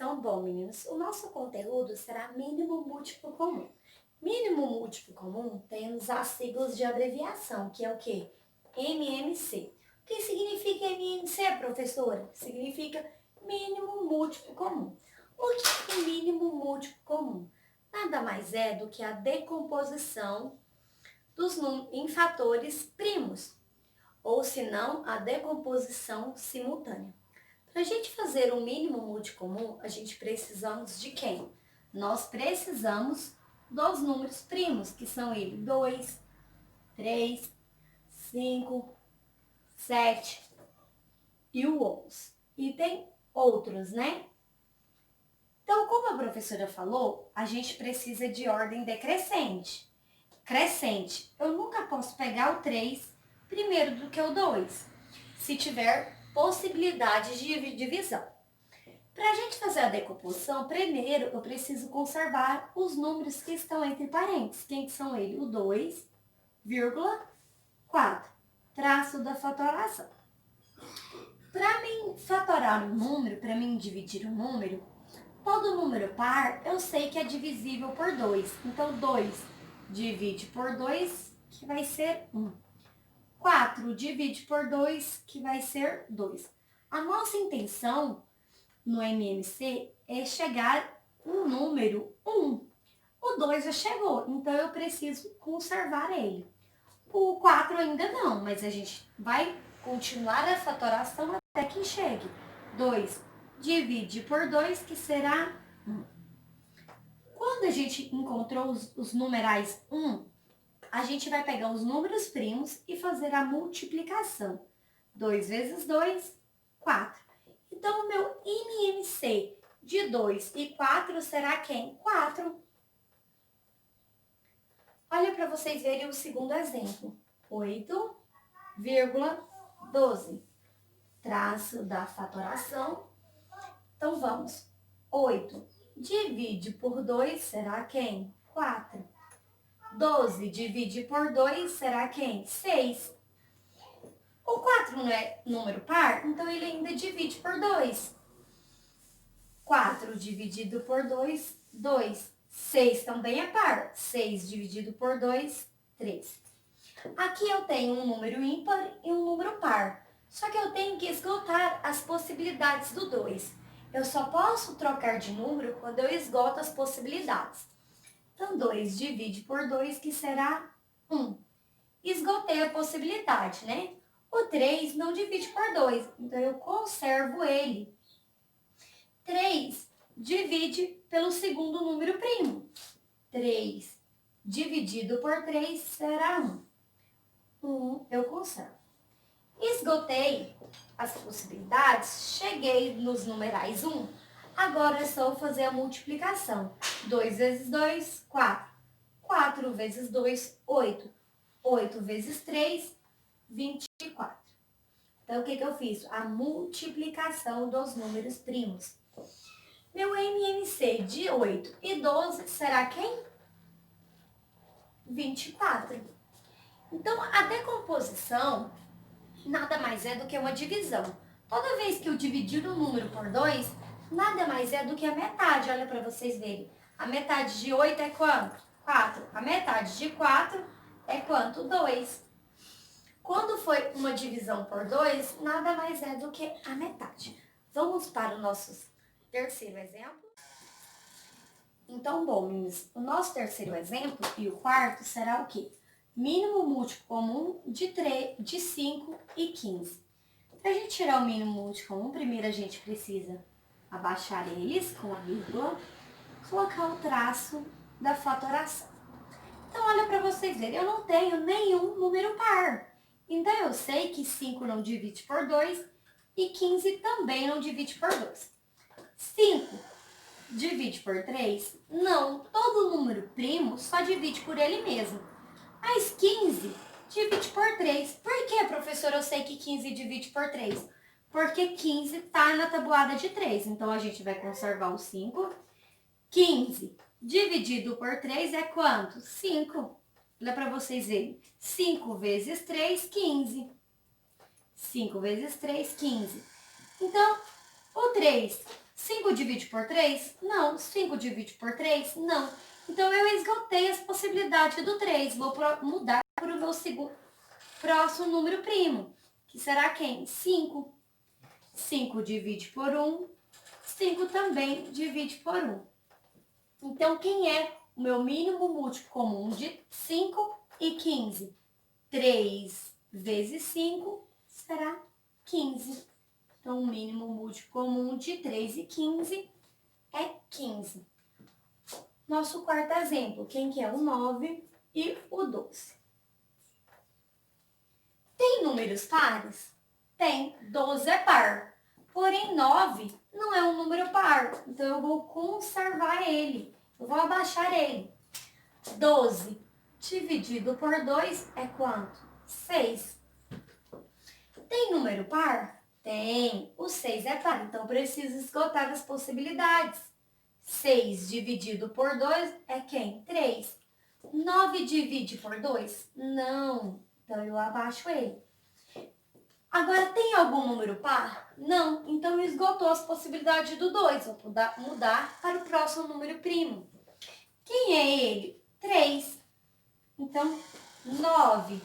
Então, bom, meninos, o nosso conteúdo será mínimo múltiplo comum. Mínimo múltiplo comum temos as siglas de abreviação, que é o quê? MMC. O que significa MMC, professora? Significa mínimo múltiplo comum. O que é mínimo múltiplo comum? Nada mais é do que a decomposição dos em fatores primos, ou se não, a decomposição simultânea. Para a gente fazer um mínimo múltiplo comum, a gente precisamos de quem? Nós precisamos dos números primos, que são ele 2, 3, 5, 7 e o 11. E tem outros, né? Então, como a professora falou, a gente precisa de ordem decrescente. Crescente, eu nunca posso pegar o 3 primeiro do que o 2, se tiver possibilidade de divisão. Para a gente fazer a decomposição, primeiro eu preciso conservar os números que estão entre parênteses. Quem que são eles? O 2, vírgula, 4, traço da fatoração. Para mim fatorar um número, para mim dividir um número, todo número par eu sei que é divisível por 2. Então, 2 divide por 2, que vai ser 1. 4 divide por 2, que vai ser 2. A nossa intenção no MMC é chegar no número 1. O 2 já chegou, então eu preciso conservar ele. O 4 ainda não, mas a gente vai continuar a fatoração até que chegue. 2 divide por 2, que será 1. Quando a gente encontrou os numerais 1, a gente vai pegar os números primos e fazer a multiplicação. 2 vezes 2, 4. Então, o meu MMC de 2 e 4 será quem? 4. Olha para vocês verem o segundo exemplo. 8,12. Traço da fatoração. Então, vamos. 8 divide por 2 será quem? 4. 12 divide por 2 será quem? 6. O 4 não é número par, então ele ainda divide por 2. 4 dividido por 2, 2. 6 também é par. 6 dividido por 2, 3. Aqui eu tenho um número ímpar e um número par. Só que eu tenho que esgotar as possibilidades do 2. Eu só posso trocar de número quando eu esgoto as possibilidades. Então, 2 divide por 2, que será 1. Esgotei a possibilidade, né? O 3 não divide por 2, então eu conservo ele. 3 divide pelo segundo número primo. 3 dividido por 3 será 1. 1 eu conservo. Esgotei as possibilidades, cheguei nos numerais 1. Agora é só fazer a multiplicação. 2 vezes 2, 4. 4 vezes 2, 8. 8 vezes 3, 24. Então, o que eu fiz? A multiplicação dos números primos. Meu MMC de 8 e 12 será quem? 24. Então, a decomposição nada mais é do que uma divisão. Toda vez que eu dividir um número por 2, nada mais é do que a metade. Olha para vocês verem. A metade de 8 é quanto? 4. A metade de 4 é quanto? 2. Quando foi uma divisão por 2, nada mais é do que a metade. Vamos para o nosso terceiro exemplo. Então, bom, meninas, o nosso terceiro exemplo e o quarto será o quê? Mínimo múltiplo comum de 5 e 15. Para a gente tirar o mínimo múltiplo comum, primeiro a gente precisa abaixar eles com a vírgula, colocar o traço da fatoração. Então, olha para vocês verem, eu não tenho nenhum número par. Então, eu sei que 5 não divide por 2 e 15 também não divide por 2. 5 divide por 3? Não, todo número primo só divide por ele mesmo. Mas 15 divide por 3. Por que, professora, eu sei que 15 divide por 3? Porque 15 está na tabuada de 3. Então, a gente vai conservar o 5. 15 dividido por 3 é quanto? 5. Olha para vocês verem. 5 vezes 3, 15. 5 vezes 3, 15. Então, o 3 5 divide por 3? Não. 5 divide por 3? Não. Então, eu esgotei as possibilidades do 3. Vou mudar para o meu próximo número primo, que será quem? 5. 5 divide por 1. 5 também divide por 1. Então, quem é o meu mínimo múltiplo comum de 5 e 15? 3 vezes 5 será 15. Então, o mínimo múltiplo comum de 3 e 15 é 15. Nosso quarto exemplo, quem que é o 9 e o 12? Tem números pares? Tem. 12 é par. Porém, 9 não é um número par. Então, eu vou conservar ele. Eu vou abaixar ele. 12 dividido por 2 é quanto? 6. Tem número par? Tem. O 6 é par, então preciso esgotar as possibilidades. 6 dividido por 2 é quem? 3. 9 divide por 2? Não. Então eu abaixo ele. Agora, tem algum número par? Não. Então esgotou as possibilidades do 2. Vou mudar para o próximo número primo. Quem é ele? 3. Então, 9.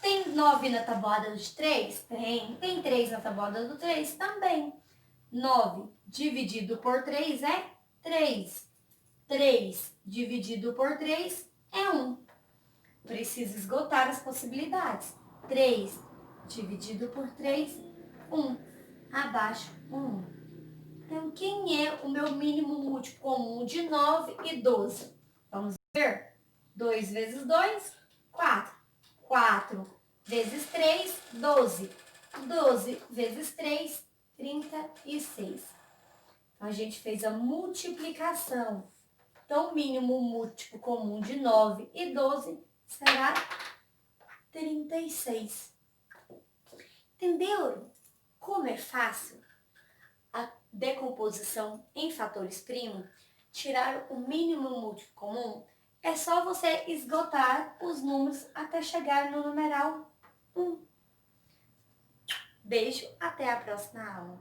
Tem 9 na tabuada de 3? Tem. Tem 3 na tabuada do 3? Também. 9 dividido por 3 é 3. 3 dividido por 3 é 1. Preciso esgotar as possibilidades. 3 dividido por 3, 1. Abaixo, 1. Então, quem é o meu mínimo múltiplo comum de 9 e 12? Vamos ver? 2 vezes 2, 4. 4 vezes 3, 12. 12 vezes 3, 36. Então, a gente fez a multiplicação. Então, o mínimo múltiplo comum de 9 e 12 será 36. Entenderam como é fácil a decomposição em fatores primos? Tirar o mínimo múltiplo comum? É só você esgotar os números até chegar no numeral 1. Beijo, até a próxima aula.